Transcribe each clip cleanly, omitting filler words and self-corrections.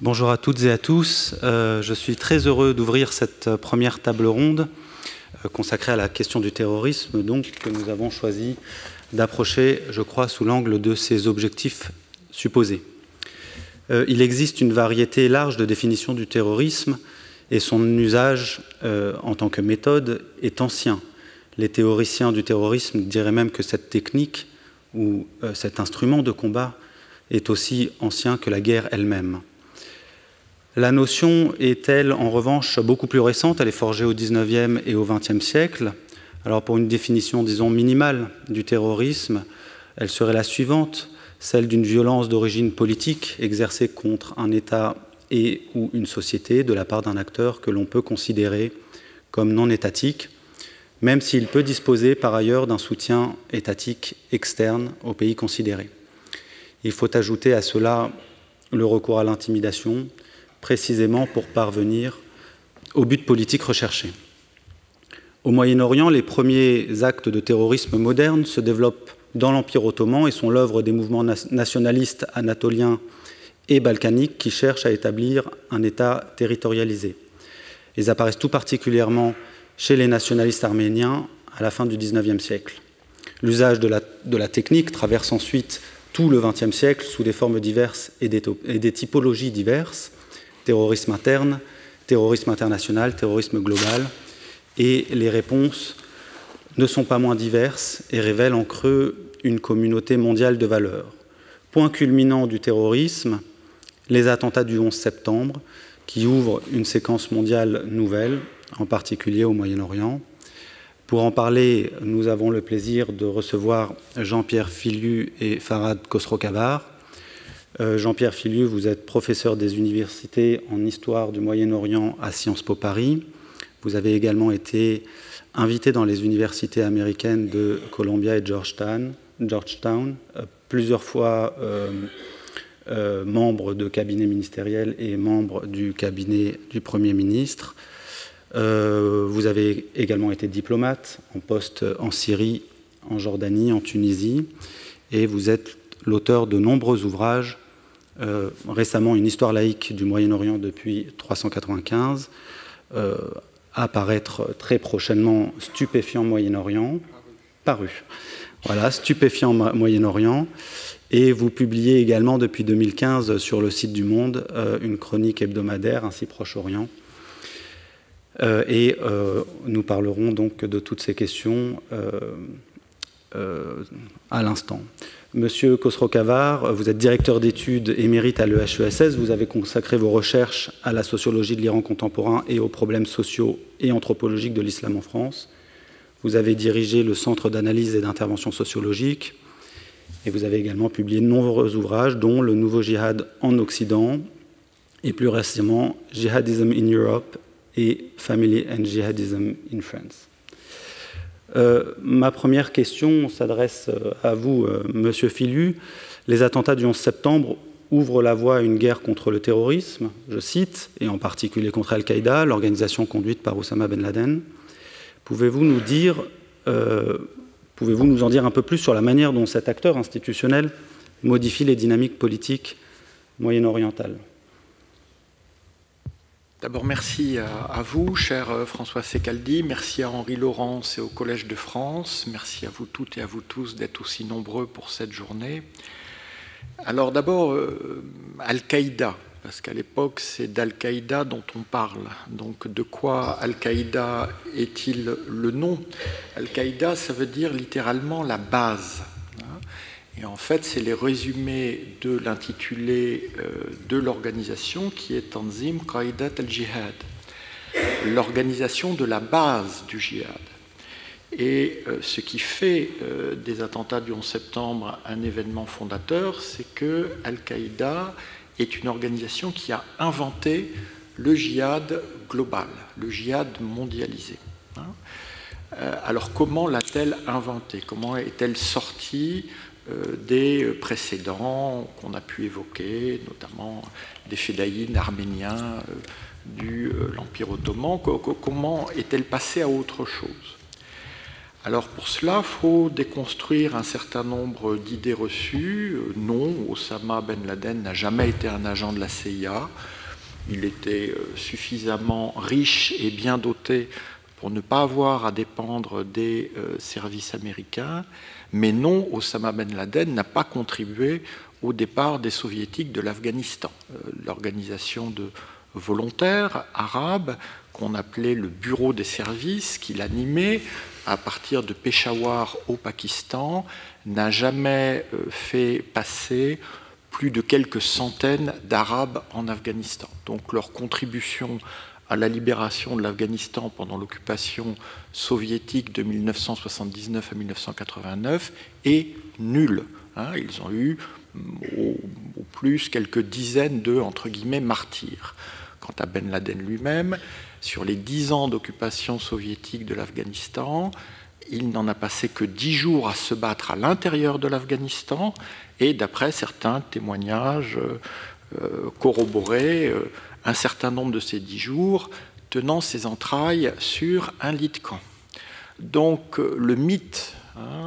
Bonjour à toutes et à tous. Je suis très heureux d'ouvrir cette première table ronde consacrée à la question du terrorisme, donc, que nous avons choisi d'approcher, je crois, sous l'angle de ses objectifs supposés. Il existe une variété large de définitions du terrorisme et son usage en tant que méthode est ancien. Les théoriciens du terrorisme diraient même que cette technique ou cet instrument de combat est aussi ancien que la guerre elle-même. La notion est, elle, en revanche, beaucoup plus récente. Elle est forgée au XIXe et au XXe siècle. Alors, pour une définition, disons, minimale du terrorisme, elle serait la suivante, celle d'une violence d'origine politique exercée contre un État et ou une société de la part d'un acteur que l'on peut considérer comme non étatique, même s'il peut disposer par ailleurs d'un soutien étatique externe au pays considéré. Il faut ajouter à cela le recours à l'intimidation, précisément pour parvenir au but politique recherché. Au Moyen-Orient, les premiers actes de terrorisme moderne se développent dans l'Empire ottoman et sont l'œuvre des mouvements nationalistes anatoliens et balkaniques qui cherchent à établir un État territorialisé. Ils apparaissent tout particulièrement chez les nationalistes arméniens à la fin du XIXe siècle. L'usage de la technique traverse ensuite tout le XXe siècle sous des formes diverses et des typologies diverses: terrorisme interne, terrorisme international, terrorisme global, et les réponses ne sont pas moins diverses et révèlent en creux une communauté mondiale de valeurs. Point culminant du terrorisme, les attentats du 11 septembre, qui ouvrent une séquence mondiale nouvelle, en particulier au Moyen-Orient. Pour en parler, nous avons le plaisir de recevoir Jean-Pierre Filiu et Farhad Khosrow-Khavar. Jean-Pierre Filiu, vous êtes professeur des universités en histoire du Moyen-Orient à Sciences Po Paris. Vous avez également été invité dans les universités américaines de Columbia et Georgetown, plusieurs fois membre de cabinet ministériel et membre du cabinet du Premier ministre. Vous avez également été diplomate en poste en Syrie, en Jordanie, en Tunisie, et vous êtes l'auteur de nombreux ouvrages, récemment une histoire laïque du Moyen-Orient depuis 395, apparaître très prochainement Stupéfiant Moyen-Orient, paru. Voilà, Stupéfiant Moyen-Orient. Et vous publiez également depuis 2015 sur le site du Monde une chronique hebdomadaire, ainsi Proche-Orient. Nous parlerons donc de toutes ces questions à l'instant. Monsieur Khosrow-Khavar, vous êtes directeur d'études émérite à l'EHESS. Vous avez consacré vos recherches à la sociologie de l'Iran contemporain et aux problèmes sociaux et anthropologiques de l'islam en France. Vous avez dirigé le Centre d'analyse et d'intervention sociologique. Et vous avez également publié de nombreux ouvrages, dont Le Nouveau Djihad en Occident et plus récemment Jihadism in Europe et Family and Jihadism in France. Ma première question s'adresse à vous, Monsieur Filiu. Les attentats du 11 septembre ouvrent la voie à une guerre contre le terrorisme, je cite, et en particulier contre Al-Qaïda, l'organisation conduite par Oussama Ben Laden. Pouvez-vous nous en dire un peu plus sur la manière dont cet acteur institutionnel modifie les dynamiques politiques moyen-orientales? D'abord, merci à vous, cher François Secaldi, merci à Henri Laurence et au Collège de France, merci à vous toutes et à vous tous d'être aussi nombreux pour cette journée. Alors d'abord, Al-Qaïda, parce qu'à l'époque, c'est d'Al-Qaïda dont on parle. Donc de quoi Al-Qaïda est-il le nom? Al-Qaïda, ça veut dire littéralement la base. Et en fait, c'est les résumés de l'intitulé de l'organisation qui est Tanzim Qaïdat al-Jihad, l'organisation de la base du djihad. Et ce qui fait des attentats du 11 septembre un événement fondateur, c'est que Al-Qaïda est une organisation qui a inventé le djihad global, le djihad mondialisé. Alors comment l'a-t-elle inventé? Comment est-elle sortie des précédents qu'on a pu évoquer, notamment des fédayines arméniens de l'Empire ottoman? Comment est-elle passée à autre chose? Alors pour cela, il faut déconstruire un certain nombre d'idées reçues. Non, Osama Ben Laden n'a jamais été un agent de la CIA. Il était suffisamment riche et bien doté pour ne pas avoir à dépendre des services américains. Mais non, Osama Ben Laden n'a pas contribué au départ des soviétiques de l'Afghanistan. L'organisation de volontaires arabes qu'on appelait le Bureau des services, qu'il animait à partir de Peshawar au Pakistan, n'a jamais fait passer plus de quelques centaines d'Arabes en Afghanistan. Donc leur contribution à la libération de l'Afghanistan pendant l'occupation soviétique de 1979 à 1989 est nulle. Ils ont eu au plus quelques dizaines de, entre guillemets, martyrs. Quant à Ben Laden lui-même, sur les 10 ans d'occupation soviétique de l'Afghanistan, il n'en a passé que 10 jours à se battre à l'intérieur de l'Afghanistan, et d'après certains témoignages corroborés, un certain nombre de ces 10 jours tenant ses entrailles sur un lit de camp. Donc le mythe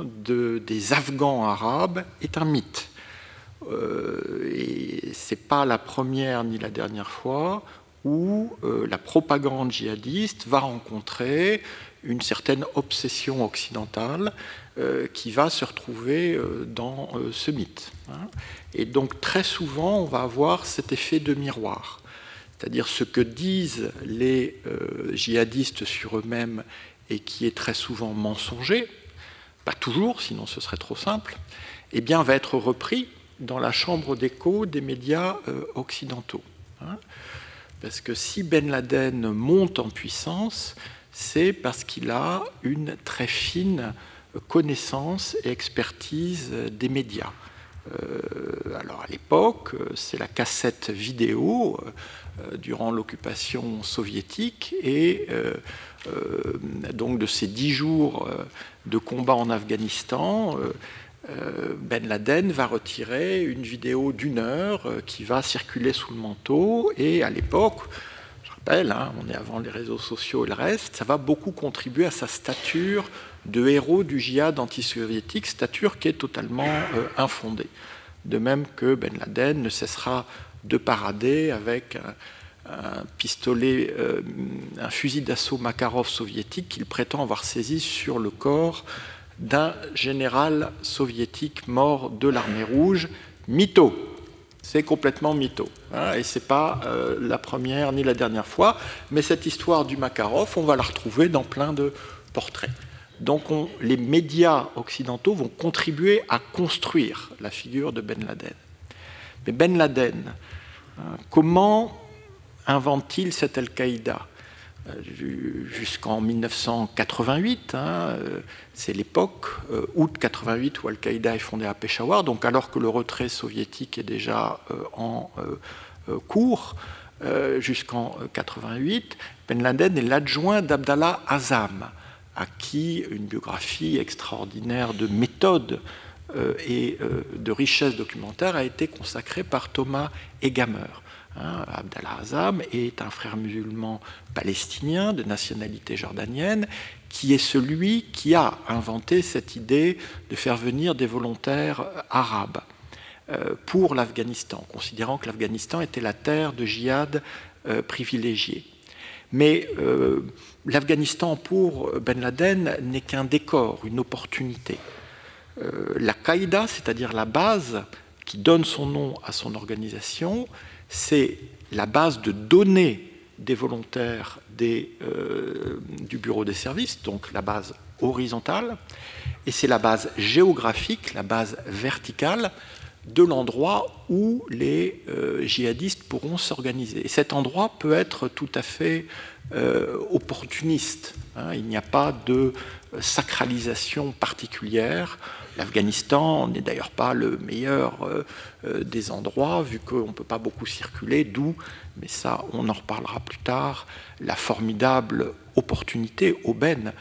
des Afghans arabes est un mythe. Et ce n'est pas la première ni la dernière fois où la propagande djihadiste va rencontrer une certaine obsession occidentale qui va se retrouver dans ce mythe. Et donc très souvent, on va avoir cet effet de miroir. C'est-à-dire ce que disent les djihadistes sur eux-mêmes et qui est très souvent mensonger, pas toujours, sinon ce serait trop simple, eh bien va être repris dans la chambre d'écho des médias occidentaux. Parce que si Ben Laden monte en puissance, c'est parce qu'il a une très fine connaissance et expertise des médias. Alors à l'époque, c'est la cassette vidéo durant l'occupation soviétique et donc de ces 10 jours de combat en Afghanistan, Ben Laden va retirer une vidéo d'1 heure qui va circuler sous le manteau et à l'époque, je rappelle, on est avant les réseaux sociaux et le reste, ça va beaucoup contribuer à sa stature de héros du djihad anti-soviétique, stature qui est totalement infondée. De même que Ben Laden ne cessera de parader avec un pistolet, un fusil d'assaut Makarov soviétique qu'il prétend avoir saisi sur le corps d'un général soviétique mort de l'armée rouge. Mytho. C'est complètement mytho. Et ce n'est pas la première ni la dernière fois, mais cette histoire du Makarov, on va la retrouver dans plein de portraits. Donc les médias occidentaux vont contribuer à construire la figure de Ben Laden. Mais Ben Laden, comment invente-t-il cette Al-Qaïda ? Jusqu'en 1988, c'est l'époque, août 88, où Al-Qaïda est fondée à Peshawar, donc alors que le retrait soviétique est déjà en cours, jusqu'en 88, Ben Laden est l'adjoint d'Abdallah Azzam, à qui une biographie extraordinaire de méthode et de richesse documentaire a été consacrée par Thomas Egamer. Abdallah Azzam est un frère musulman palestinien de nationalité jordanienne qui est celui qui a inventé cette idée de faire venir des volontaires arabes pour l'Afghanistan, considérant que l'Afghanistan était la terre de djihad privilégiée. Mais l'Afghanistan pour Ben Laden n'est qu'un décor, une opportunité. La Qaïda, c'est-à-dire la base qui donne son nom à son organisation, c'est la base de données des volontaires du bureau des services, donc la base horizontale, et c'est la base géographique, la base verticale de l'endroit où les djihadistes pourront s'organiser. Et cet endroit peut être tout à fait opportuniste. Il n'y a pas de sacralisation particulière. L'Afghanistan n'est d'ailleurs pas le meilleur des endroits, vu qu'on ne peut pas beaucoup circuler, d'où, mais ça on en reparlera plus tard, la formidable opportunité, aubaine,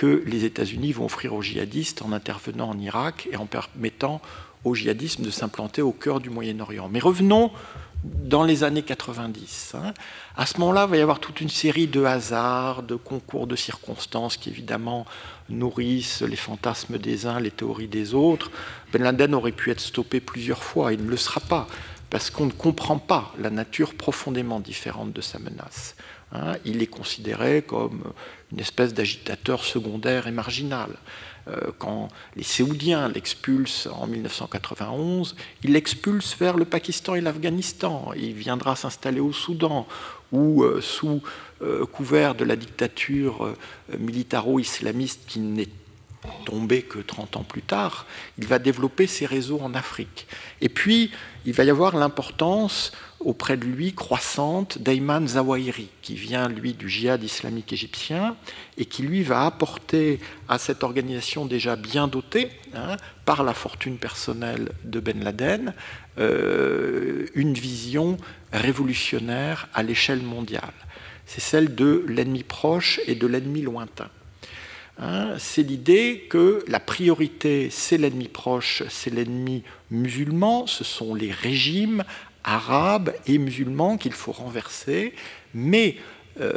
que les États-Unis vont offrir aux djihadistes en intervenant en Irak et en permettant au djihadisme de s'implanter au cœur du Moyen-Orient. Mais revenons dans les années 90. À ce moment-là, il va y avoir toute une série de hasards, de concours de circonstances qui évidemment nourrissent les fantasmes des uns, les théories des autres. Ben Laden aurait pu être stoppé plusieurs fois, il ne le sera pas, parce qu'on ne comprend pas la nature profondément différente de sa menace. Il est considéré comme une espèce d'agitateur secondaire et marginal. Quand les Séoudiens l'expulsent en 1991, il l'expulse vers le Pakistan et l'Afghanistan. Il viendra s'installer au Soudan, où, sous couvert de la dictature militaro-islamiste qui n'est tombée que 30 ans plus tard, il va développer ses réseaux en Afrique. Et puis, il va y avoir l'importance auprès de lui croissante d'Ayman Zawahiri, qui vient, lui, du djihad islamique égyptien, et qui, lui, va apporter à cette organisation déjà bien dotée, par la fortune personnelle de Ben Laden, une vision révolutionnaire à l'échelle mondiale. C'est celle de l'ennemi proche et de l'ennemi lointain. C'est l'idée que la priorité, c'est l'ennemi proche, c'est l'ennemi musulman, ce sont les régimes arabes et musulmans qu'il faut renverser, mais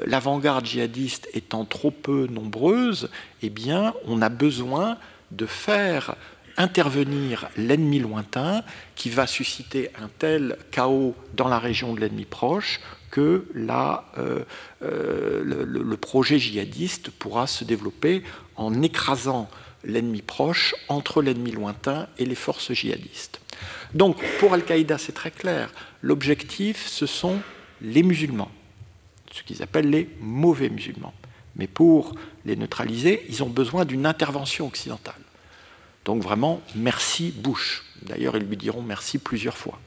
l'avant-garde djihadiste étant trop peu nombreuse, eh bien, on a besoin de faire intervenir l'ennemi lointain qui va susciter un tel chaos dans la région de l'ennemi proche que le projet djihadiste pourra se développer en écrasant l'ennemi proche entre l'ennemi lointain et les forces djihadistes. Donc, pour Al-Qaïda, c'est très clair. L'objectif, ce sont les musulmans, ce qu'ils appellent les mauvais musulmans. Mais pour les neutraliser, ils ont besoin d'une intervention occidentale. Donc vraiment, merci Bush. D'ailleurs, ils lui diront merci plusieurs fois.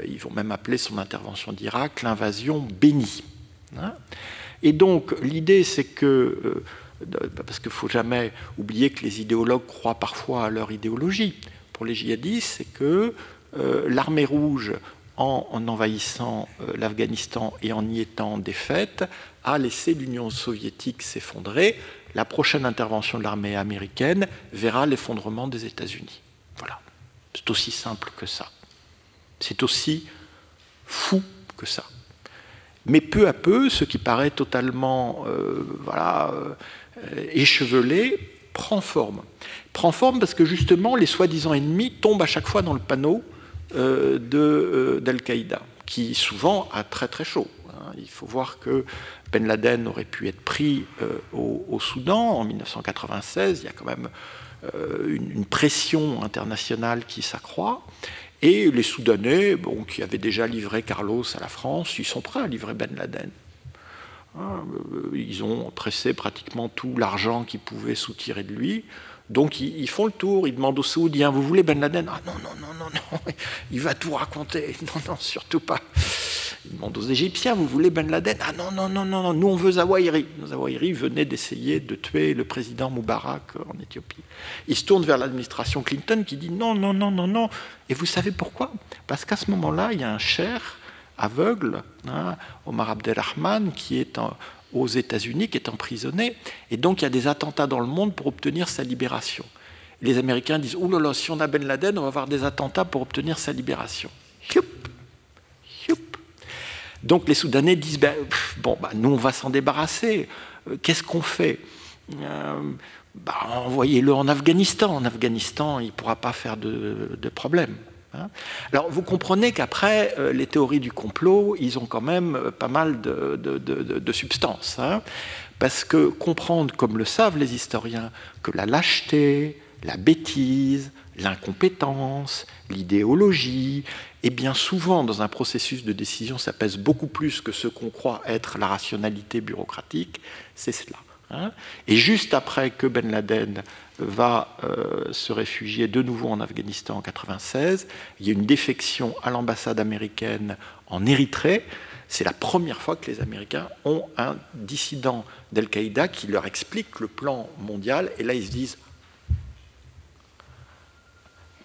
Ils vont même appeler son intervention d'Irak l'invasion bénie. Et donc, l'idée, c'est que, parce qu'il ne faut jamais oublier que les idéologues croient parfois à leur idéologie, pour les djihadistes, c'est que l'armée rouge, en envahissant l'Afghanistan et en y étant défaite, a laissé l'Union soviétique s'effondrer. La prochaine intervention de l'armée américaine verra l'effondrement des États-Unis. Voilà. C'est aussi simple que ça. C'est aussi fou que ça. Mais peu à peu, ce qui paraît totalement échevelé prend forme. Prend forme parce que justement, les soi-disant ennemis tombent à chaque fois dans le panneau d'Al-Qaïda, qui souvent a très très chaud. Il faut voir que Ben Laden aurait pu être pris au Soudan en 1996. Il y a quand même une pression internationale qui s'accroît. Et les Soudanais, qui avaient déjà livré Carlos à la France, ils sont prêts à livrer Ben Laden. Ils ont tressé pratiquement tout l'argent qu'ils pouvaient soutirer de lui. Donc ils font le tour, ils demandent aux Saoudiens, vous voulez Ben Laden? Ah non, il va tout raconter. Non, surtout pas. Ils demandent aux Égyptiens, vous voulez Ben Laden? Ah non, nous on veut Zawahiri. Zawahiri venait d'essayer de tuer le président Moubarak en Éthiopie. Il se tourne vers l'administration Clinton qui dit non. Et vous savez pourquoi? Parce qu'à ce moment-là, il y a un cheikh aveugle, Omar Abdelrahman, qui est aux États-Unis, qui est emprisonné. Et donc, il y a des attentats dans le monde pour obtenir sa libération. Les Américains disent « Ouh là là, si on a Ben Laden, on va avoir des attentats pour obtenir sa libération. » Donc, les Soudanais disent « nous, on va s'en débarrasser. Qu'est-ce qu'on fait ?» Envoyez-le en Afghanistan. En Afghanistan, il ne pourra pas faire de problème. Alors, vous comprenez qu'après, les théories du complot, ils ont quand même pas mal de substance. Parce que comprendre, comme le savent les historiens, que la lâcheté, la bêtise, l'incompétence, l'idéologie, et bien souvent, dans un processus de décision, ça pèse beaucoup plus que ce qu'on croit être la rationalité bureaucratique, c'est cela. Et juste après que Ben Laden va se réfugier de nouveau en Afghanistan en 1996, il y a une défection à l'ambassade américaine en Érythrée. C'est la première fois que les Américains ont un dissident d'Al-Qaïda qui leur explique le plan mondial. Et là, ils se disent...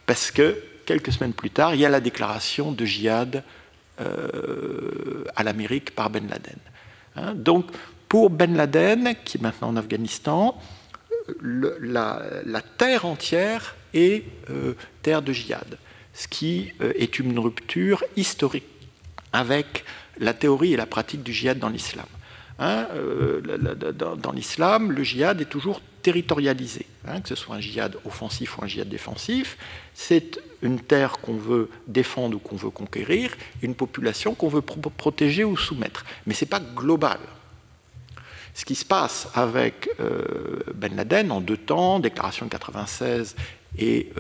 Parce que, quelques semaines plus tard, il y a la déclaration de djihad à l'Amérique par Ben Laden. Donc, Pour Ben Laden, qui est maintenant en Afghanistan, la terre entière est terre de djihad, ce qui est une rupture historique avec la théorie et la pratique du djihad dans l'islam. Dans l'islam, le djihad est toujours territorialisé, que ce soit un djihad offensif ou un djihad défensif. C'est une terre qu'on veut défendre ou qu'on veut conquérir, une population qu'on veut protéger ou soumettre. Mais ce n'est pas global. Ce qui se passe avec Ben Laden en 2 temps, déclaration de 96 et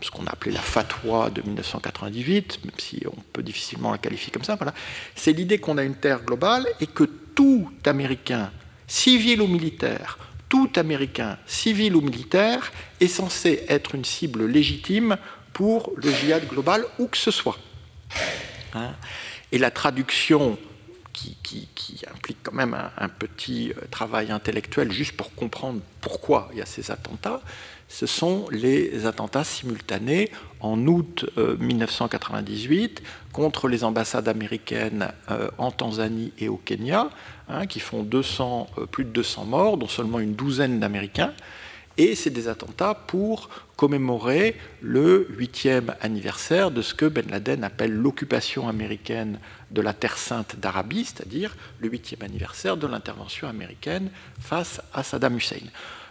ce qu'on a appelé la fatwa de 1998, même si on peut difficilement la qualifier comme ça, voilà. C'est l'idée qu'on a une terre globale et que tout Américain, civil ou militaire, tout Américain, civil ou militaire, est censé être une cible légitime pour le djihad global, où que ce soit. Et la traduction qui implique quand même un petit travail intellectuel juste pour comprendre pourquoi il y a ces attentats, ce sont les attentats simultanés en août 1998 contre les ambassades américaines en Tanzanie et au Kenya, qui font plus de 200 morts, dont seulement une douzaine d'Américains. Et c'est des attentats pour commémorer le 8e anniversaire de ce que Ben Laden appelle l'occupation américaine de la Terre Sainte d'Arabie, c'est-à-dire le 8e anniversaire de l'intervention américaine face à Saddam Hussein.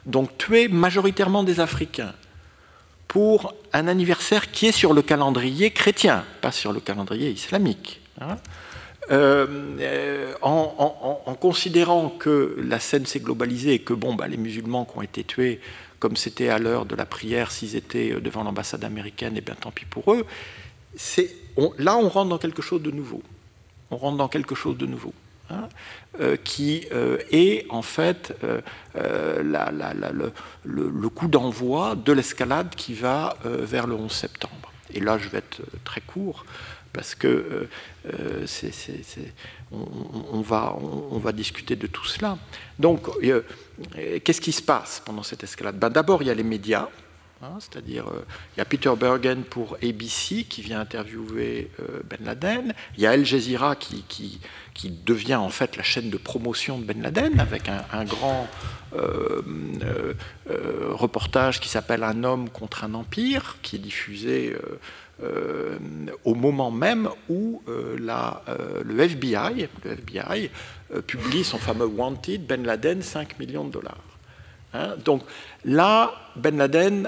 Donc tuer majoritairement des Africains pour un anniversaire qui est sur le calendrier chrétien, pas sur le calendrier islamique. En considérant que la scène s'est globalisée et que les musulmans qui ont été tués, comme c'était à l'heure de la prière, s'ils étaient devant l'ambassade américaine, et bien tant pis pour eux, là on rentre dans quelque chose de nouveau. On rentre dans quelque chose de nouveau. Qui est en fait le coup d'envoi de l'escalade qui va vers le 11 septembre. Et là, je vais être très court, parce que on va discuter de tout cela. Donc, qu'est-ce qui se passe pendant cette escalade? D'abord, il y a les médias, c'est-à-dire il y a Peter Bergen pour ABC qui vient interviewer Ben Laden, il y a Al Jazeera qui devient en fait la chaîne de promotion de Ben Laden avec un grand reportage qui s'appelle « Un homme contre un empire » qui est diffusé au moment même où le FBI publie son fameux Wanted, Ben Laden, 5 millions de dollars. Donc là, Ben Laden,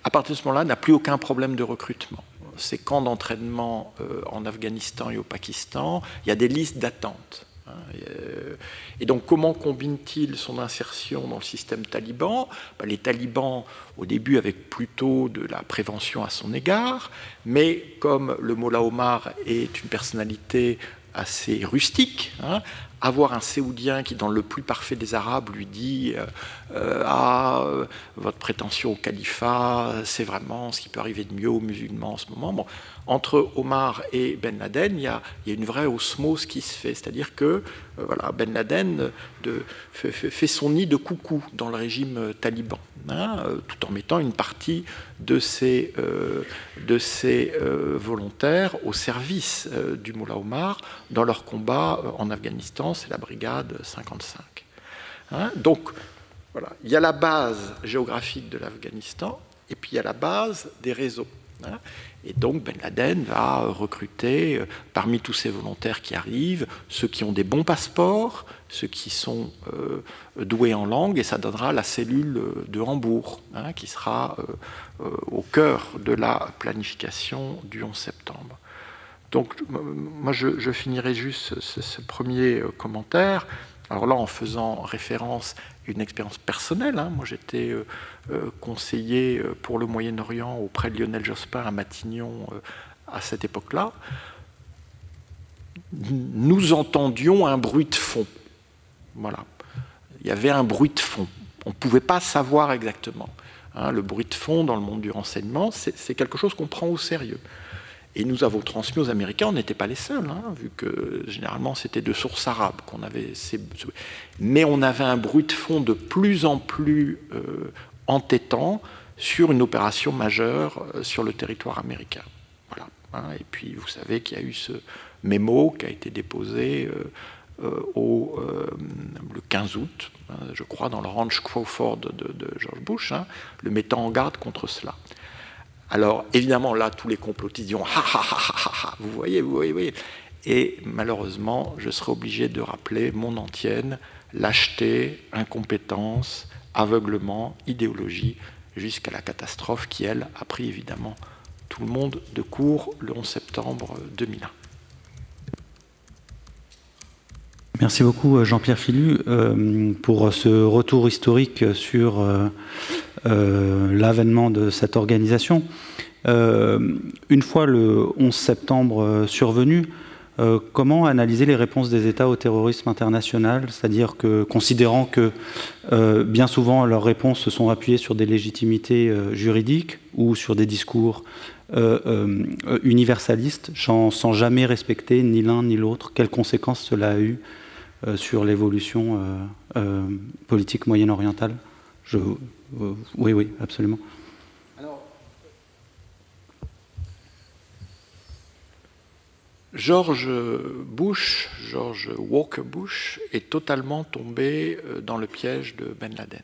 à partir de ce moment-là, n'a plus aucun problème de recrutement. Ces camps d'entraînement en Afghanistan et au Pakistan, il y a des listes d'attente. Et donc, comment combine-t-il son insertion dans le système taliban? Les talibans, au début, avaient plutôt de la prévention à son égard, mais comme le Mollah Omar est une personnalité assez rustique, avoir un Séoudien qui, dans le plus parfait des Arabes, lui dit votre prétention au califat, c'est vraiment ce qui peut arriver de mieux aux musulmans en ce moment. Bon, entre Omar et Ben Laden, il y a une vraie osmose qui se fait, c'est-à-dire que Ben Laden fait son nid de coucou dans le régime taliban, tout en mettant une partie de ses volontaires au service du Mollah Omar dans leur combat en Afghanistan. C'est la brigade 55. Donc, voilà, il y a la base géographique de l'Afghanistan et puis il y a la base des réseaux. Et donc Ben Laden va recruter parmi tous ces volontaires qui arrivent, ceux qui ont des bons passeports, ceux qui sont doués en langue, et ça donnera la cellule de Hambourg, qui sera au cœur de la planification du 11 septembre. Donc moi je finirai juste ce premier commentaire. Alors là, en faisant référence à une expérience personnelle, moi j'étais conseiller pour le Moyen-Orient auprès de Lionel Jospin à Matignon à cette époque-là. Nous entendions un bruit de fond. Voilà. Il y avait un bruit de fond. On ne pouvait pas savoir exactement. Le bruit de fond dans le monde du renseignement, c'est quelque chose qu'on prend au sérieux. Et nous avons transmis aux Américains, on n'était pas les seuls, vu que généralement c'était de sources arabes qu'on avait. Mais on avait un bruit de fond de plus en plus entêtant sur une opération majeure sur le territoire américain. Voilà. Et puis vous savez qu'il y a eu ce mémo qui a été déposé le 15 août, je crois, dans le ranch Crawford de George Bush, le mettant en garde contre cela. Alors, évidemment, là, tous les complotistes diront « ha ha ha ha ha », vous voyez, vous voyez, vous voyez. Et malheureusement, je serai obligé de rappeler mon antienne, lâcheté, incompétence, aveuglement, idéologie, jusqu'à la catastrophe qui, elle, a pris évidemment tout le monde de court le 11 septembre 2001. Merci beaucoup Jean-Pierre Philu pour ce retour historique sur l'avènement de cette organisation. Une fois le 11 septembre survenu, comment analyser les réponses des États au terrorisme international, c'est-à-dire que, considérant que bien souvent leurs réponses se sont appuyées sur des légitimités juridiques ou sur des discours universalistes, sans jamais respecter ni l'un ni l'autre, quelles conséquences cela a eu sur l'évolution politique moyen-orientale? Oui, oui, absolument. Alors, George Walker Bush est totalement tombé dans le piège de Ben Laden.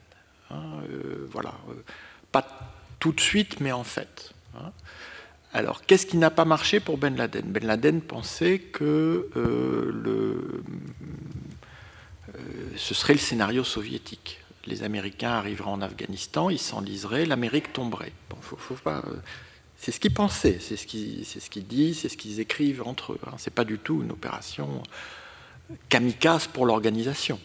Voilà, pas tout de suite, mais en fait. Alors, qu'est-ce qui n'a pas marché pour Ben Laden? Ben Laden pensait que ce serait le scénario soviétique. Les Américains arriveraient en Afghanistan, ils s'enliseraient, l'Amérique tomberait. Bon, faut pas, c'est ce qu'ils pensaient, c'est ce qu'ils disent, c'est ce qu'ils écrivent entre eux. C'est pas du tout une opération kamikaze pour l'organisation.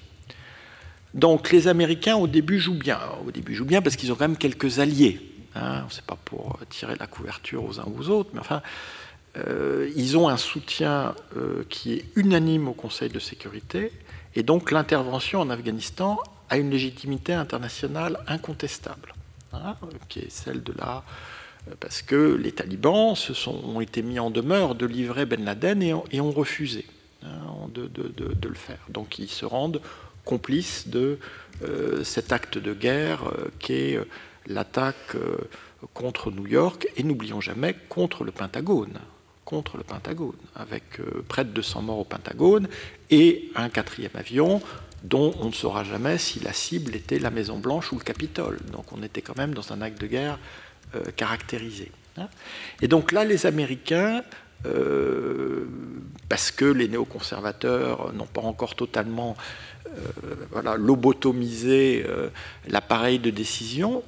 Donc les Américains au début jouent bien. Au début jouent bien parce qu'ils ont quand même quelques alliés. C'est pas pour tirer la couverture aux uns ou aux autres, mais enfin, ils ont un soutien qui est unanime au Conseil de sécurité, et donc l'intervention en Afghanistan a une légitimité internationale incontestable, qui est celle de la... Parce que les talibans ont été mis en demeure de livrer Ben Laden et ont refusé de le faire. Donc ils se rendent complices de cet acte de guerre qui est l'attaque contre New York, et n'oublions jamais contre le Pentagone, avec près de 200 morts au Pentagone et un 4e avion dont on ne saura jamais si la cible était la Maison-Blanche ou le Capitole. Donc on était quand même dans un acte de guerre caractérisé. Et donc là, les Américains, parce que les néoconservateurs n'ont pas encore totalement lobotomisé l'appareil de décision,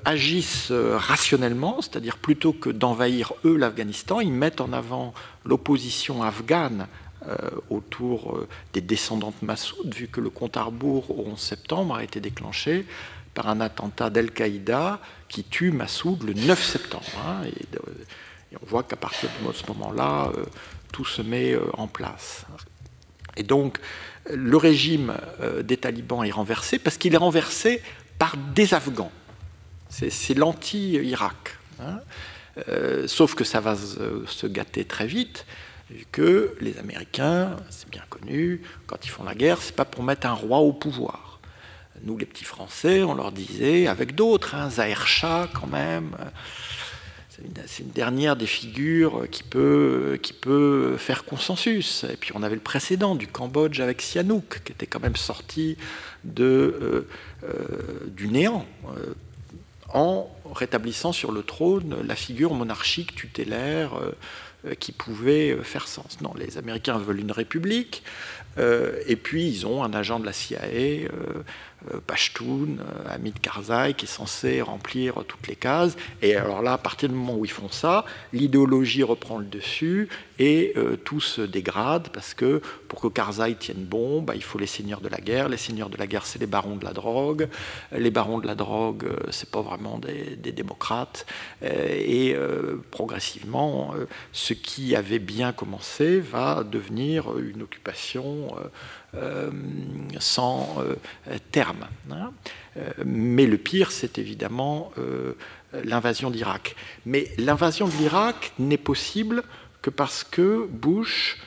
agissent rationnellement, c'est-à-dire plutôt que d'envahir eux l'Afghanistan, ils mettent en avant l'opposition afghane autour des descendants de Massoud, vu que le compte à rebours au 11 septembre a été déclenché par un attentat d'Al-Qaïda qui tue Massoud le 9 septembre. Et on voit qu'à partir de ce moment-là, tout se met en place. Et donc, le régime des talibans est renversé parce qu'il est renversé par des Afghans. C'est l'anti-Irak. Sauf que ça va se gâter très vite, vu que les Américains, c'est bien connu, quand ils font la guerre, c'est pas pour mettre un roi au pouvoir. Nous, les petits Français, on leur disait, avec d'autres, Zahir Shah quand même, c'est une dernière des figures qui peut faire consensus. Et puis on avait le précédent du Cambodge avec Sihanouk, qui était quand même sorti du néant, en rétablissant sur le trône la figure monarchique tutélaire qui pouvait faire sens. Non, les Américains veulent une république, et puis ils ont un agent de la CIA, Pashtun, Hamid Karzai, qui est censé remplir toutes les cases. Et alors là, à partir du moment où ils font ça, l'idéologie reprend le dessus et tout se dégrade, parce que pour que Karzai tienne bon, il faut les seigneurs de la guerre. Les seigneurs de la guerre, c'est les barons de la drogue. Les barons de la drogue, c'est pas vraiment des démocrates. Et progressivement, ce qui avait bien commencé va devenir une occupation sans terme. Mais le pire, c'est évidemment l'invasion d'Irak. Mais l'invasion de l'Irak n'est possible que parce que Bush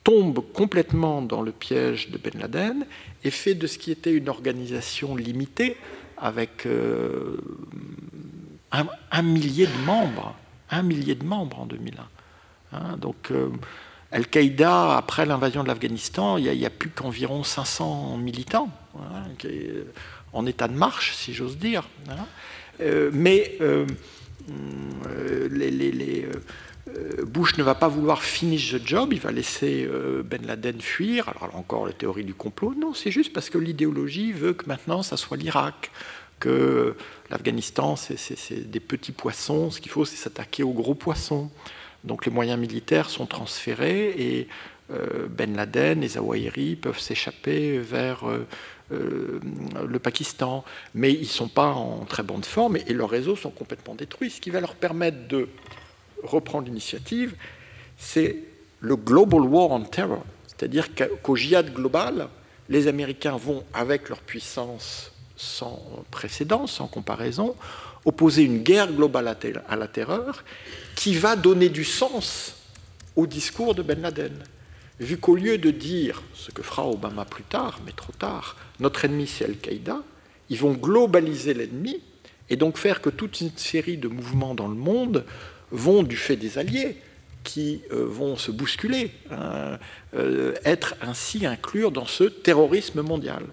tombe complètement dans le piège de Ben Laden et fait de ce qui était une organisation limitée avec un millier de membres en 2001. Donc Al-Qaïda, après l'invasion de l'Afghanistan, il n'y a plus qu'environ 500 militants en état de marche, si j'ose dire. Mais Bush ne va pas vouloir finish the job, il va laisser Ben Laden fuir. Alors là encore, la théorie du complot, non, c'est juste parce que l'idéologie veut que maintenant ça soit l'Irak, que l'Afghanistan c'est des petits poissons, ce qu'il faut c'est s'attaquer aux gros poissons. Donc les moyens militaires sont transférés et Ben Laden et Zawahiri peuvent s'échapper vers le Pakistan. Mais ils ne sont pas en très bonne forme et leurs réseaux sont complètement détruits. Ce qui va leur permettre de reprendre l'initiative, c'est le Global War on Terror. C'est-à-dire qu'au djihad global, les Américains vont, avec leur puissance sans précédent, sans comparaison, opposer une guerre globale à la terreur qui va donner du sens au discours de Ben Laden. Vu qu'au lieu de dire, ce que fera Obama plus tard, mais trop tard, notre ennemi c'est Al-Qaïda, ils vont globaliser l'ennemi et donc faire que toute une série de mouvements dans le monde vont, du fait des alliés, qui vont se bousculer, être ainsi inclus dans ce terrorisme mondial.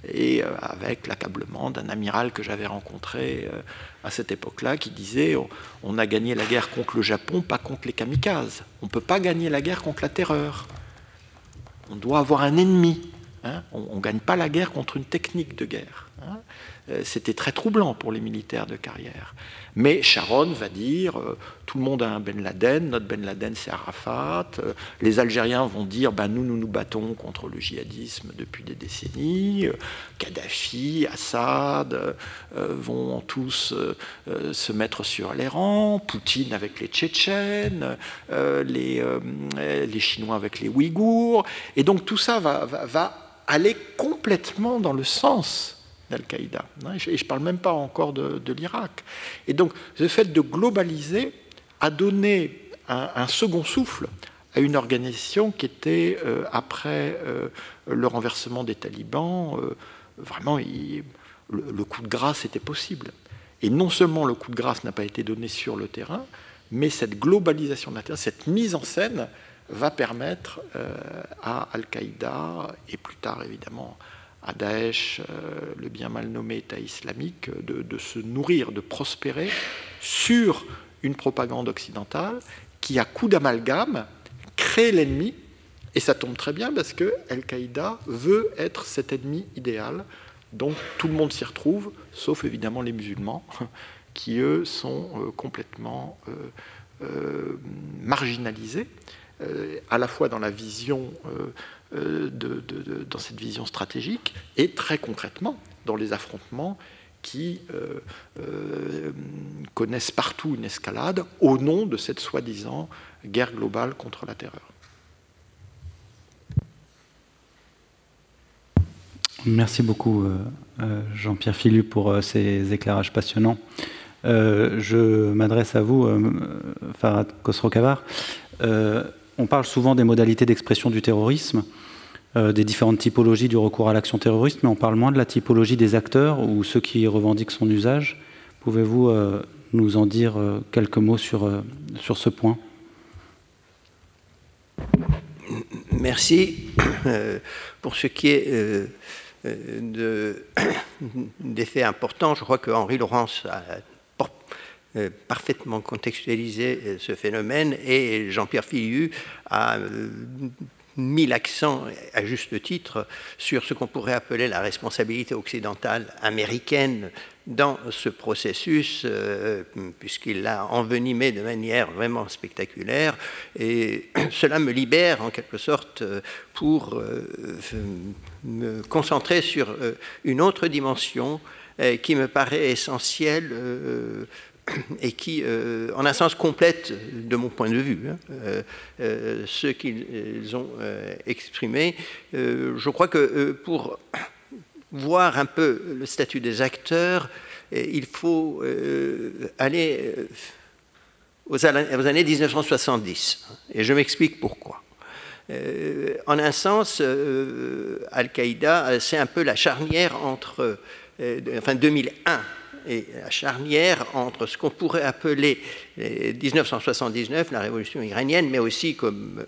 Et avec l'accablement d'un amiral que j'avais rencontré à cette époque-là, qui disait on a gagné la guerre contre le Japon, pas contre les kamikazes. On ne peut pas gagner la guerre contre la terreur. On doit avoir un ennemi. On ne gagne pas la guerre contre une technique de guerre. C'était très troublant pour les militaires de carrière. Mais Sharon va dire tout le monde a un Ben Laden, notre Ben Laden c'est Arafat. Les Algériens vont dire nous battons contre le djihadisme depuis des décennies. Kadhafi, Assad vont tous se mettre sur les rangs. Poutine avec les Tchétchènes, les Chinois avec les Ouïghours. Et donc tout ça va aller complètement dans le sens d'Al-Qaïda. Et je ne parle même pas encore de l'Irak. Et donc, le fait de globaliser a donné un second souffle à une organisation qui était, après le renversement des talibans, vraiment, le coup de grâce était possible. Et non seulement le coup de grâce n'a pas été donné sur le terrain, mais cette globalisation de la terre, cette mise en scène, va permettre à Al-Qaïda, et plus tard, évidemment, à Daesh, le bien mal nommé État islamique, de se nourrir, de prospérer sur une propagande occidentale qui, à coup d'amalgame, crée l'ennemi. Et ça tombe très bien parce que Al-Qaïda veut être cet ennemi idéal. Donc tout le monde s'y retrouve, sauf évidemment les musulmans, qui eux sont complètement marginalisés, à la fois dans la vision dans cette vision stratégique et très concrètement dans les affrontements qui connaissent partout une escalade au nom de cette soi-disant guerre globale contre la terreur. Merci beaucoup Jean-Pierre Philu pour ces éclairages passionnants. Je m'adresse à vous, Farhad Khosrow-Khavar. On parle souvent des modalités d'expression du terrorisme, des différentes typologies du recours à l'action terroriste, mais on parle moins de la typologie des acteurs ou ceux qui revendiquent son usage. Pouvez-vous nous en dire quelques mots sur ce point? Merci. Pour ce qui est des faits importants, je crois que Henri Laurence a parfaitement contextualisé ce phénomène et Jean-Pierre Philu a mis l'accent, à juste titre, sur ce qu'on pourrait appeler la responsabilité occidentale américaine dans ce processus, puisqu'il l'a envenimé de manière vraiment spectaculaire. Et cela me libère, en quelque sorte, pour me concentrer sur une autre dimension qui me paraît essentielle et qui, en un sens, complète, de mon point de vue, ce qu'ils ont exprimé. Je crois que pour voir un peu le statut des acteurs, il faut aller aux années 1970. Et je m'explique pourquoi. En un sens, Al-Qaïda, c'est un peu la charnière entre 2001 est la charnière entre ce qu'on pourrait appeler 1979, la révolution iranienne, mais aussi, comme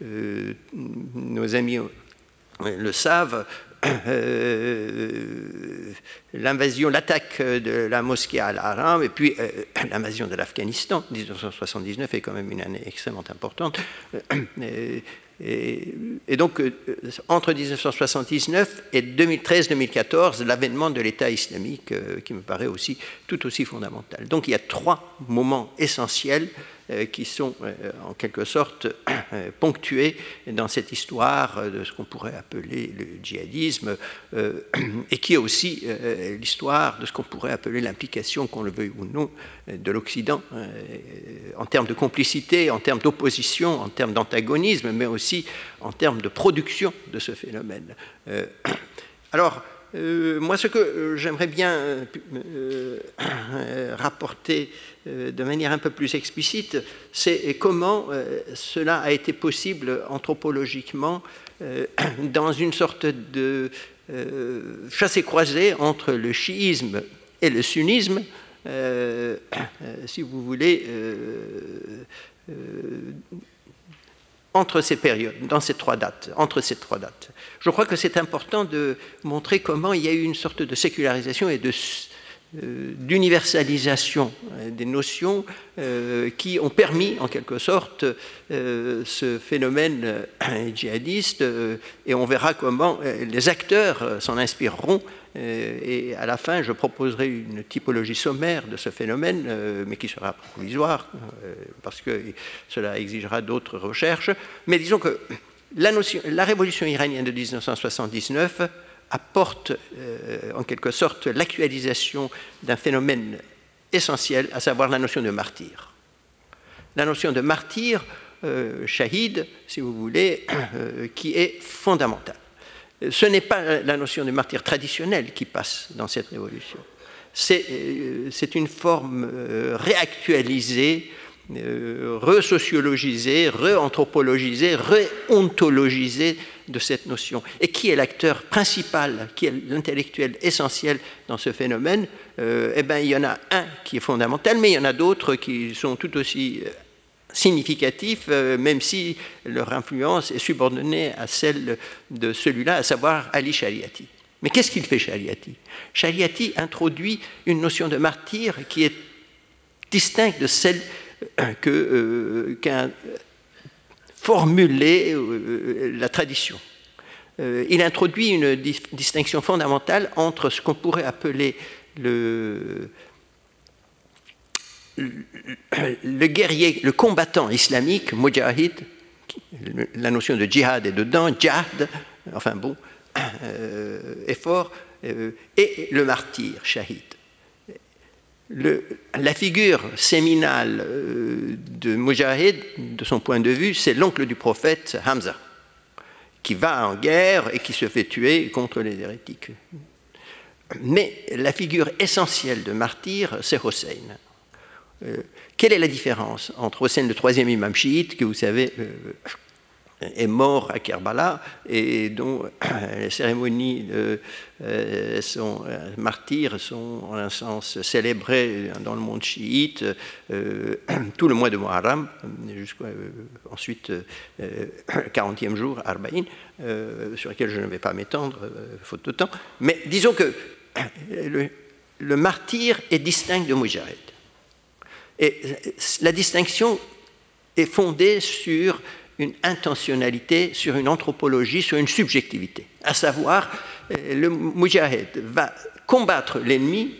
nos amis le savent, l'invasion, l'attaque de la mosquée Al-Haram et puis l'invasion de l'Afghanistan. 1979 est quand même une année extrêmement importante. Et donc, entre 1979 et 2013-2014, l'avènement de l'État islamique qui me paraît aussi tout aussi fondamental. Donc, il y a trois moments essentiels qui sont en quelque sorte ponctués dans cette histoire de ce qu'on pourrait appeler le djihadisme et qui est aussi l'histoire de ce qu'on pourrait appeler l'implication, qu'on le veuille ou non, de l'Occident en termes de complicité, en termes d'opposition, en termes d'antagonisme, mais aussi en termes de production de ce phénomène. Alors, moi, ce que j'aimerais bien rapporter de manière un peu plus explicite, c'est comment cela a été possible anthropologiquement dans une sorte de chassé-croisé entre le chiisme et le sunnisme, si vous voulez, entre ces périodes, dans ces trois dates, entre ces trois dates. Je crois que c'est important de montrer comment il y a eu une sorte de sécularisation et d'universalisation des notions qui ont permis, en quelque sorte, ce phénomène djihadiste, et on verra comment les acteurs s'en inspireront. Et à la fin, je proposerai une typologie sommaire de ce phénomène, mais qui sera provisoire, parce que cela exigera d'autres recherches. Mais disons que la révolution iranienne de 1979 apporte en quelque sorte l'actualisation d'un phénomène essentiel, à savoir la notion de martyr. La notion de martyr, shahid, si vous voulez, qui est fondamentale. Ce n'est pas la notion de martyr traditionnelle qui passe dans cette révolution. C'est une forme réactualisée, re-sociologisée, re-anthropologisée, re-ontologisée de cette notion. Et qui est l'acteur principal, qui est l'intellectuel essentiel dans ce phénomène? Eh bien, il y en a un qui est fondamental, mais il y en a d'autres qui sont tout aussi significatifs, même si leur influence est subordonnée à celle de celui-là, à savoir Ali Shariati. Mais qu'est-ce qu'il fait, Shariati? Shariati introduit une notion de martyr qui est distincte de celle qu'a formulée la tradition. Il introduit une distinction fondamentale entre ce qu'on pourrait appeler le guerrier, le combattant islamique, mujahid, la notion de djihad est dedans, jahd, enfin bon, effort, et le martyr, shahid. La figure séminale de Mujahid, de son point de vue, c'est l'oncle du prophète Hamza, qui va en guerre et qui se fait tuer contre les hérétiques. Mais la figure essentielle de martyr, c'est Hossein. Quelle est la différence entre Hossein, le troisième imam chiite, que vous savez est mort à Kerbala et dont les cérémonies de son martyr sont en un sens célébrées dans le monde chiite tout le mois de Muharram, ensuite 40e jour, Arba'in, sur lequel je ne vais pas m'étendre, faute de temps. Mais disons que le martyr est distinct de Mujahid. Et la distinction est fondée sur une intentionnalité, sur une anthropologie, sur une subjectivité. À savoir, le Mujahid va combattre l'ennemi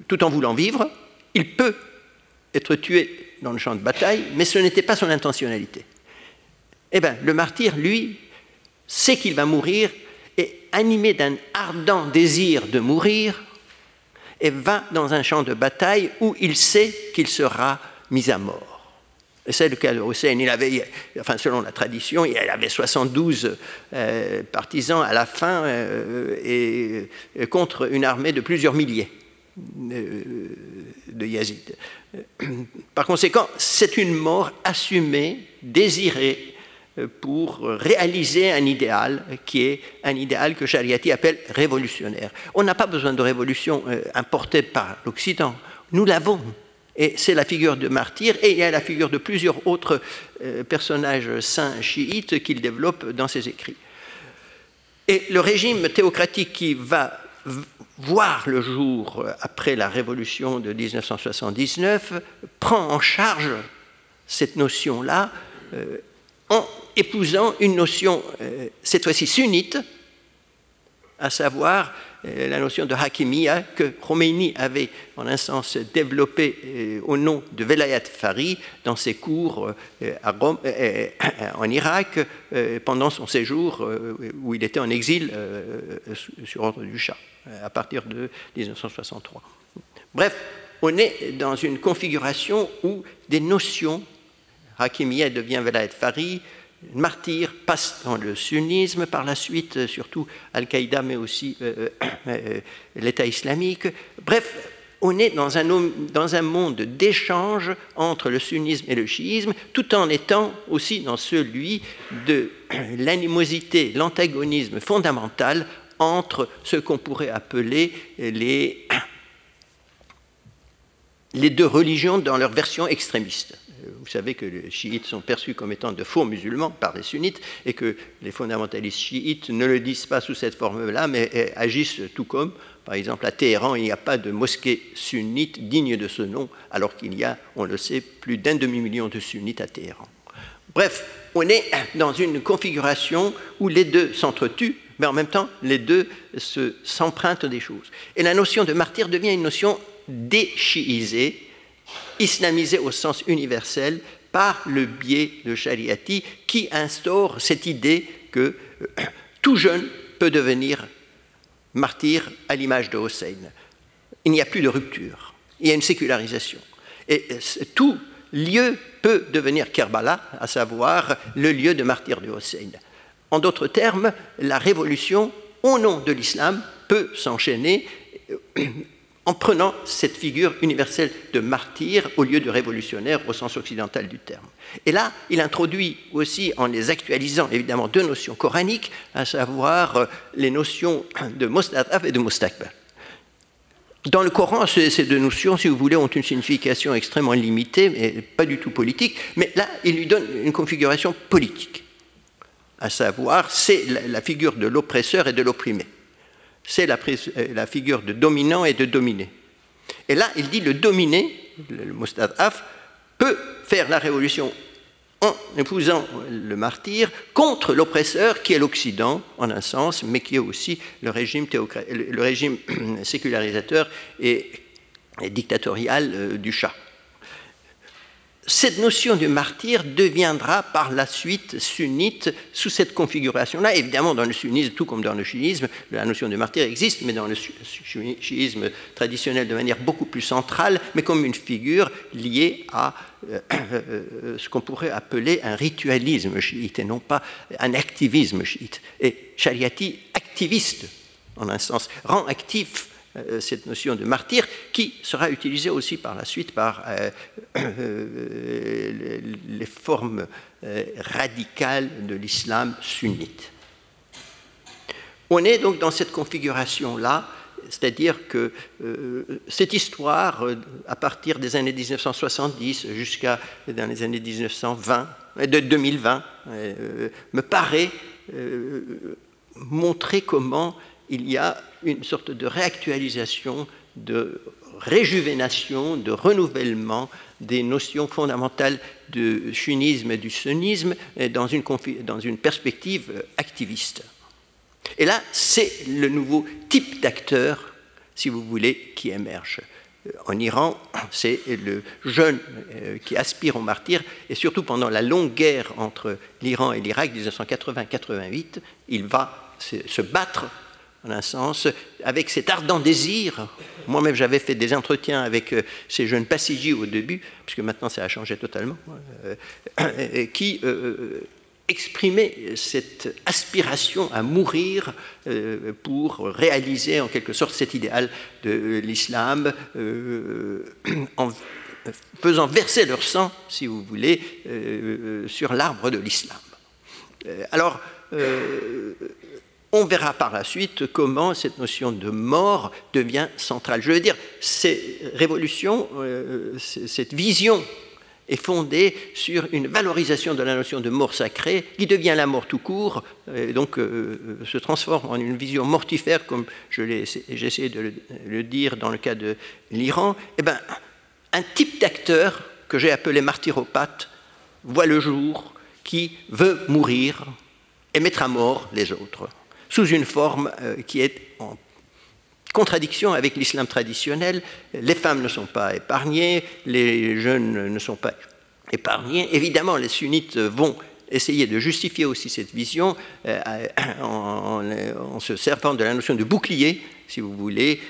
tout en voulant vivre. Il peut être tué dans le champ de bataille, mais ce n'était pas son intentionnalité. Eh bien, le martyr, lui, sait qu'il va mourir et, animé d'un ardent désir de mourir, et va dans un champ de bataille où il sait qu'il sera mis à mort. Et c'est le cas de Hossein. Il avait, enfin, selon la tradition, il avait 72 partisans à la fin et contre une armée de plusieurs milliers de Yazid. Par conséquent, c'est une mort assumée, désirée, pour réaliser un idéal qui est un idéal que Shariati appelle révolutionnaire. On n'a pas besoin de révolution importée par l'Occident, nous l'avons. Et c'est la figure de martyr, et il y a la figure de plusieurs autres personnages saints chiites qu'il développe dans ses écrits. Et le régime théocratique qui va voir le jour après la révolution de 1979 prend en charge cette notion-là en épousant une notion, cette fois-ci sunnite, à savoir la notion de Hakimiyya que Khomeini avait en un sens développée au nom de Velayat Fari dans ses cours à Rome, en Irak pendant son séjour où il était en exil sur ordre du Shah à partir de 1963. Bref, on est dans une configuration où des notions, Hakimiyya devient Velayat Fari, martyr passe dans le sunnisme, par la suite, surtout Al-Qaïda, mais aussi l'État islamique. Bref, on est dans un monde d'échange entre le sunnisme et le chiisme, tout en étant aussi dans celui de l'animosité, l'antagonisme fondamental entre ce qu'on pourrait appeler les deux religions dans leur version extrémiste. Vous savez que les chiites sont perçus comme étant de faux musulmans par les sunnites et que les fondamentalistes chiites ne le disent pas sous cette forme-là, mais agissent tout comme, par exemple, à Téhéran, il n'y a pas de mosquée sunnite digne de ce nom, alors qu'il y a, on le sait, plus d'1 demi-million de sunnites à Téhéran. Bref, on est dans une configuration où les deux s'entretuent, mais en même temps, les deux s'empruntent des choses. Et la notion de martyr devient une notion déchiisée, islamisé au sens universel par le biais de Shariati qui instaure cette idée que tout jeune peut devenir martyr à l'image de Hossein. Il n'y a plus de rupture, il y a une sécularisation. Et tout lieu peut devenir Kerbala, à savoir le lieu de martyr de Hossein. En d'autres termes, la révolution au nom de l'islam peut s'enchaîner en prenant cette figure universelle de martyr au lieu de révolutionnaire au sens occidental du terme. Et là, il introduit aussi, en les actualisant évidemment, deux notions coraniques, à savoir les notions de Mustadaf et de Mustakbal. Dans le Coran, ces deux notions, si vous voulez, ont une signification extrêmement limitée, mais pas du tout politique, mais là, il lui donne une configuration politique, à savoir, c'est la figure de l'oppresseur et de l'opprimé. C'est la figure de dominant et de dominé. Et là, il dit le dominé, le Mustadaf, peut faire la révolution en épousant le martyr contre l'oppresseur qui est l'Occident, en un sens, mais qui est aussi le régime sécularisateur et dictatorial du Shah. Cette notion de martyr deviendra par la suite sunnite sous cette configuration-là. Évidemment, dans le sunnisme, tout comme dans le chiisme, la notion de martyr existe, mais dans le chiisme traditionnel de manière beaucoup plus centrale, mais comme une figure liée à ce qu'on pourrait appeler un ritualisme chiite et non pas un activisme chiite. Et Shariati, activiste, en un sens, rend actif cette notion de martyr qui sera utilisée aussi par la suite par les formes radicales de l'islam sunnite. On est donc dans cette configuration-là, c'est-à-dire que cette histoire, à partir des années 1970 jusqu'à dans les années 2020, me paraît montrer comment il y a une sorte de réactualisation, de réjuvénation, de renouvellement des notions fondamentales du sunnisme et du sunnisme dans une perspective activiste. Et là, c'est le nouveau type d'acteur, si vous voulez, qui émerge. En Iran, c'est le jeune qui aspire au martyr, et surtout pendant la longue guerre entre l'Iran et l'Irak, 1980-88, il va se battre en un sens, avec cet ardent désir. Moi-même, j'avais fait des entretiens avec ces jeunes passagers au début, puisque maintenant ça a changé totalement, qui exprimaient cette aspiration à mourir pour réaliser en quelque sorte cet idéal de l'islam, en faisant verser leur sang, si vous voulez, sur l'arbre de l'islam. Alors, on verra par la suite comment cette notion de mort devient centrale. Je veux dire, ces révolutions, cette vision est fondée sur une valorisation de la notion de mort sacrée qui devient la mort tout court, donc se transforme en une vision mortifère, comme j'ai essayé de le dire dans le cas de l'Iran. Eh bien, un type d'acteur que j'ai appelé martyropathe voit le jour, qui veut mourir et mettre à mort les autres, sous une forme qui est en contradiction avec l'islam traditionnel. Les femmes ne sont pas épargnées, les jeunes ne sont pas épargnés. Évidemment, les sunnites vont essayer de justifier aussi cette vision en se servant de la notion de bouclier, si vous voulez,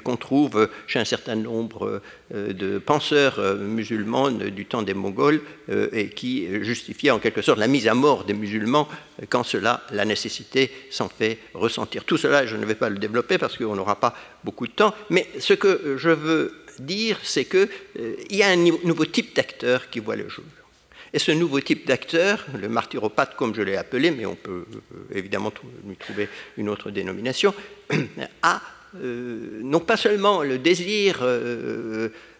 qu'on trouve chez un certain nombre de penseurs musulmans du temps des Mongols et qui justifiaient en quelque sorte la mise à mort des musulmans quand cela, la nécessité s'en fait ressentir. Tout cela, je ne vais pas le développer parce qu'on n'aura pas beaucoup de temps, mais ce que je veux dire, c'est qu'il y a un nouveau type d'acteur qui voit le jour. Et ce nouveau type d'acteur, le martyropathe comme je l'ai appelé, mais on peut évidemment lui trouver une autre dénomination, a non pas seulement le désir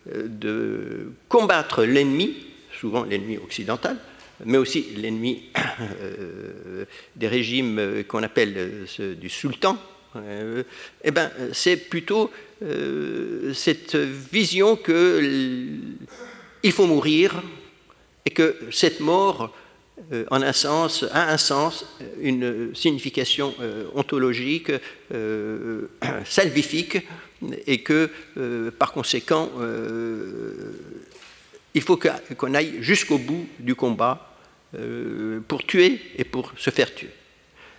de combattre l'ennemi, souvent l'ennemi occidental, mais aussi l'ennemi des régimes qu'on appelle ceux du sultan. Eh bien, c'est plutôt cette vision qu'il faut mourir, et que cette mort, a un sens, une signification ontologique, salvifique, et que, par conséquent, il faut qu'on aille jusqu'au bout du combat pour tuer et pour se faire tuer.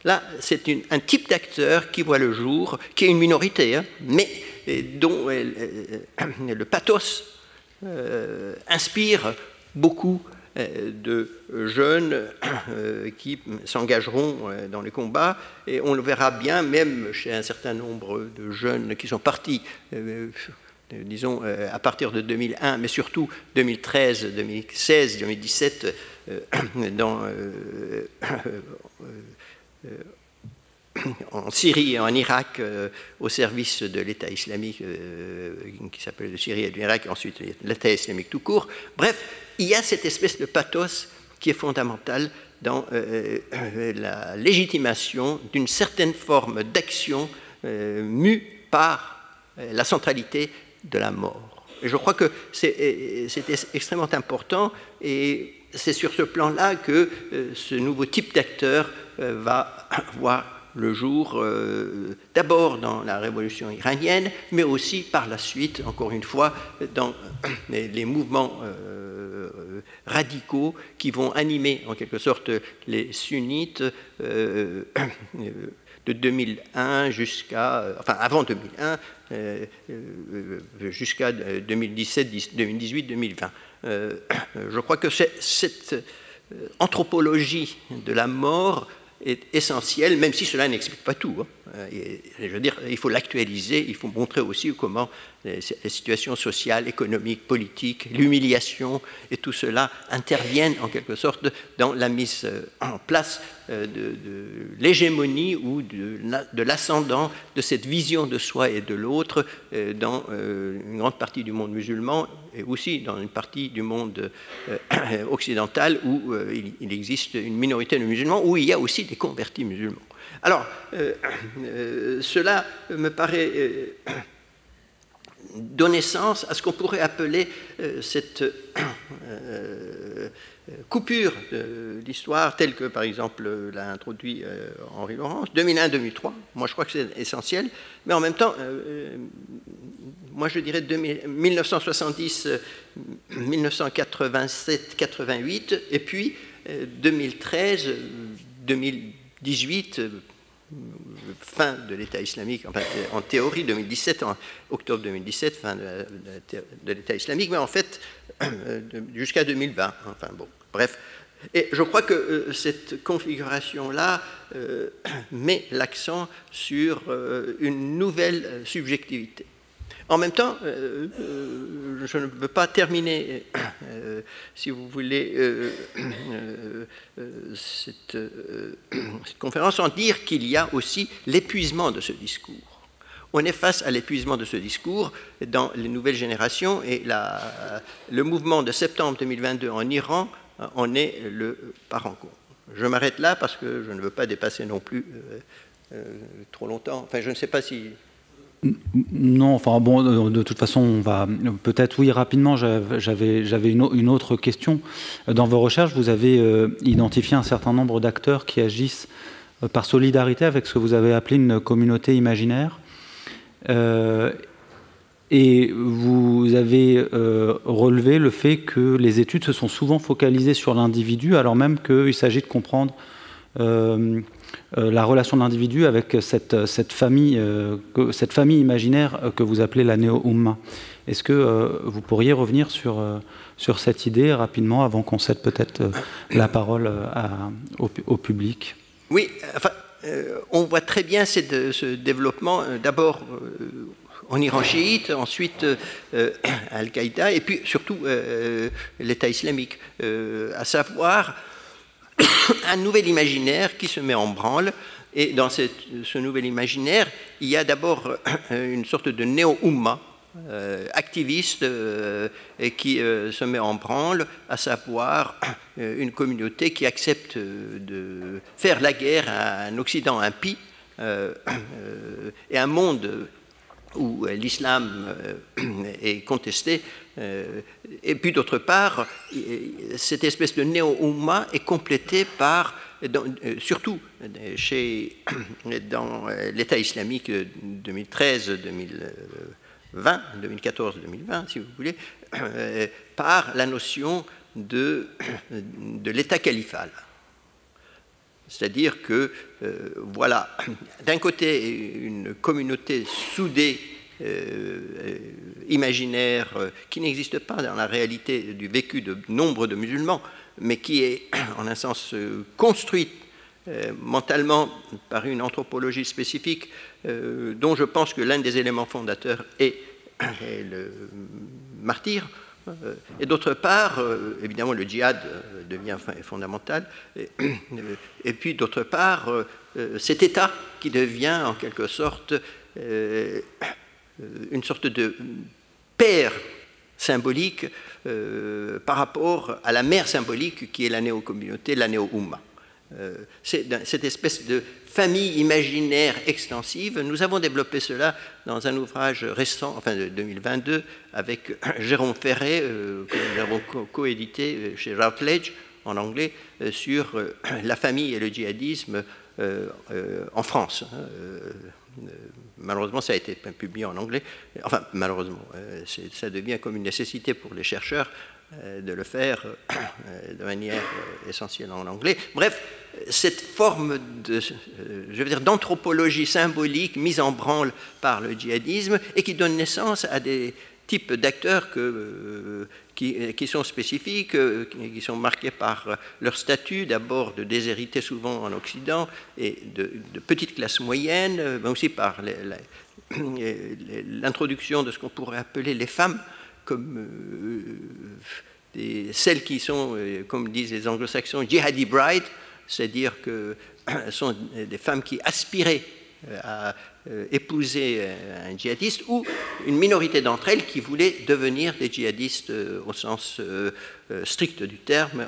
Là, c'est un type d'acteur qui voit le jour, qui est une minorité, hein, mais dont le pathos inspire beaucoup de jeunes qui s'engageront dans les combats, et on le verra bien même chez un certain nombre de jeunes qui sont partis, disons à partir de 2001, mais surtout 2013, 2016, 2017, en Syrie et en Irak, au service de l'État islamique qui s'appelle de Syrie et de l'Irak, et ensuite l'État islamique tout court. Bref, il y a cette espèce de pathos qui est fondamental dans la légitimation d'une certaine forme d'action mue par la centralité de la mort. Et je crois que c'est extrêmement important, et c'est sur ce plan-là que ce nouveau type d'acteur va voir le jour, d'abord dans la révolution iranienne, mais aussi par la suite, encore une fois, dans les mouvements radicaux qui vont animer en quelque sorte les sunnites de 2001 jusqu'à, enfin avant 2001, jusqu'à 2017, 2018, 2020. Je crois que cette anthropologie de la mort est essentiel, même si cela n'explique pas tout. Hein. Je veux dire, il faut l'actualiser, il faut montrer aussi comment les situations sociales, économiques, politiques, l'humiliation et tout cela interviennent en quelque sorte dans la mise en place de l'hégémonie ou de l'ascendant de cette vision de soi et de l'autre dans une grande partie du monde musulman et aussi dans une partie du monde occidental où il existe une minorité de musulmans, où il y a aussi des convertis musulmans. Alors, cela me paraît donner sens à ce qu'on pourrait appeler cette coupure de l'histoire, telle que, par exemple, l'a introduit Henri Laurence, 2001-2003. Moi, je crois que c'est essentiel, mais en même temps, moi, je dirais 1970, 1987, 88, et puis 2013, 2018, fin de l'État islamique, enfin, en théorie 2017, en octobre 2017, fin de l'État islamique, mais en fait jusqu'à 2020. Enfin bon, bref. Et je crois que cette configuration-là met l'accent sur une nouvelle subjectivité. En même temps, je ne peux pas terminer, si vous voulez, cette conférence sans dire qu'il y a aussi l'épuisement de ce discours. On est face à l'épuisement de ce discours dans les nouvelles générations, et le mouvement de septembre 2022 en Iran en est le parent. Je m'arrête là parce que je ne veux pas dépasser non plus trop longtemps. Enfin, je ne sais pas si... Non, enfin bon, de toute façon, on va peut-être, oui, rapidement, j'avais une autre question. Dans vos recherches, vous avez identifié un certain nombre d'acteurs qui agissent par solidarité avec ce que vous avez appelé une communauté imaginaire. Et vous avez relevé le fait que les études se sont souvent focalisées sur l'individu, alors même qu'il s'agit de comprendre la relation de l'individu avec cette famille imaginaire que vous appelez la Néo-Oumma. Est-ce que vous pourriez revenir sur cette idée rapidement avant qu'on cède peut-être la parole au public? Oui, enfin, on voit très bien ce développement, d'abord en Iran chiite, ensuite Al-Qaïda, et puis surtout l'État islamique, à savoir un nouvel imaginaire qui se met en branle. Et dans ce nouvel imaginaire, il y a d'abord une sorte de néo-Oumma activiste qui se met en branle, à savoir une communauté qui accepte de faire la guerre à un Occident impie et un monde où l'islam est contesté. Et puis d'autre part, cette espèce de néo-Oumma est complétée par, surtout dans l'État islamique 2014-2020, si vous voulez, par la notion de l'État califal. C'est-à-dire que, voilà, d'un côté, une communauté soudée, imaginaire, qui n'existe pas dans la réalité du vécu de nombre de musulmans, mais qui est, en un sens, construite mentalement par une anthropologie spécifique, dont je pense que l'un des éléments fondateurs est le martyr. Et d'autre part, évidemment, le djihad devient fondamental. Et puis, d'autre part, cet État qui devient, en quelque sorte, une sorte de père symbolique par rapport à la mère symbolique qui est la néo-communauté, la néo-Oumma. C'est cette espèce de famille imaginaire extensive. Nous avons développé cela dans un ouvrage récent, enfin de 2022, avec Jérôme Ferré, que nous avons coédité chez Routledge en anglais, sur la famille et le djihadisme en France. Malheureusement, ça a été publié en anglais. Enfin, malheureusement, ça devient comme une nécessité pour les chercheurs de le faire de manière essentielle en anglais. Bref, cette forme d'anthropologie symbolique mise en branle par le djihadisme et qui donne naissance à des types d'acteurs qui sont spécifiques, qui sont marqués par leur statut, d'abord de déshérités souvent en Occident et de petites classes moyennes, mais aussi par l'introduction de ce qu'on pourrait appeler les femmes comme celles qui sont, comme disent les anglo-saxons, jihadi bride, c'est-à-dire que ce sont des femmes qui aspiraient à épouser un djihadiste, ou une minorité d'entre elles qui voulaient devenir des djihadistes au sens strict du terme,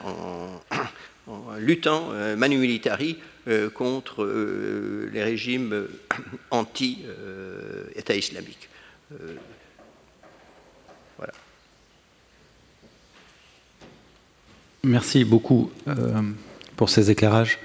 en luttant manu militari contre les régimes anti-État islamique. Voilà. Merci beaucoup pour ces éclairages.